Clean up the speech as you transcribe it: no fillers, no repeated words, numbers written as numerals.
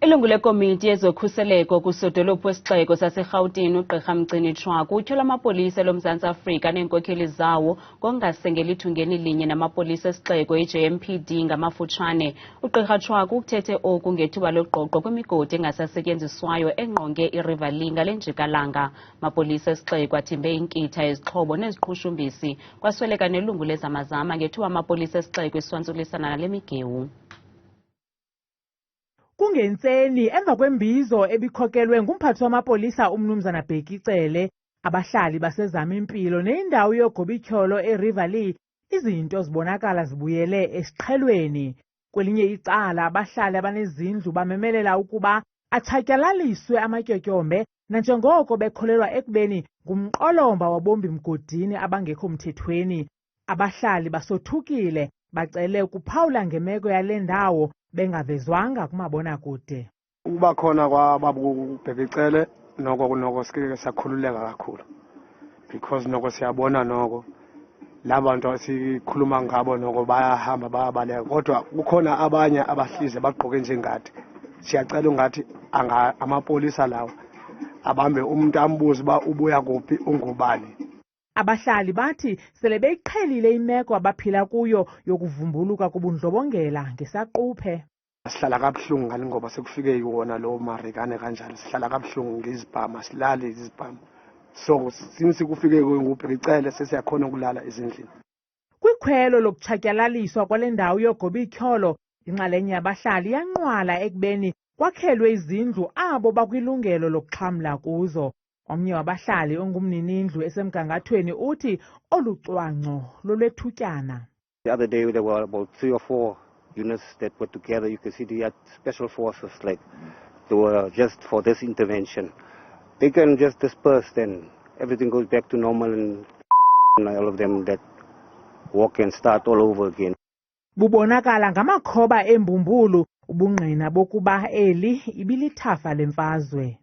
Ilungu lekomiti yezokhuseleko kuSodolophu wesixeko saseRhawutini uGqirha Mgcini Tshwaku utyhola Amapolisa eloMzantsi Afrika neenkokheli zawo ngokungasengeli-thungeni linye namapolisa esixeko i-JMPD ngamafutshanje. uGqirha Tshwaku ukuthethe oku ngethuba loqoqo kwimigodi engasasetyenziswayo engqonge i-Riverlea ngale njikalanga. Amapolisa esixeko athimbe inkitha yezixhobo neziqhushumbisi kwasweleka nelungu leZama-zama ngethuba amapolisa esixeko eswantsulisana nale migewu. Kungentseni emva kwembizo ebikhokelwe ngumphathi wamapolisa umnumzana Bhekicele, abahlali basezama-impilo neyindawo yogobityholo e-Riverlea izinto zibonakala zibuyele esiqhelweni. Kwelinye icala abahlali abanezindlu bamemelela ukuba atshatyalaliswe amatyotyombe nanjengoko bekholelwa ekubeni ngumqolomba wabombi mgodini abangekho mthethweni. Abahlali basothukile bacele ukuphawula ngemeko yale ndawo bengavezwanga kumabonakude. Uba khona kwababubhekicele noko siyakhululeka kakhulu because noko siyabona noko labantu sikhuluma ngabo noko bayahamba bayabaleka, kodwa kukhona abanye abahlize bagqoke njengathi. Siyacela ungathi amapolisa lawo abambe umuntu ambuze uba ubuya kuphi, ungubani. Abahlali bathi sele beyiqhelile imeko abaphila kuyo yokuvumbuluka kubundlobongela ngesaquphe. Sihlala kabuhlungu ngani ngoba sekufike iwona lo marikane kanjalo. Sihlala kabuhlungu ngezibhama, silale izibhama. So since kufike ngubhekicele sesiyakhona ukulala ezindlini. Kwikhwelo lokutshatyalaliswa kwale ndawo yogobityholo, inxalenye yabahlali yanqwala ekubeni kwakhelwe izindlu abo bakwilungelo lokuxhamla kuzo. Omnye wabahlali ongumninindlu esemgangathweni uthi olu cwangco lolwethutyana. The other day there were about 3 or 4 units that were together. You can see they had special forces, like they were just for this intervention. They can just disperse, then everything goes back to normal, and all of them that walk and start all over again. Bubonakala ngamakhoba embumbulu ubungqina bokuba eli ibilithafa lemfazwe.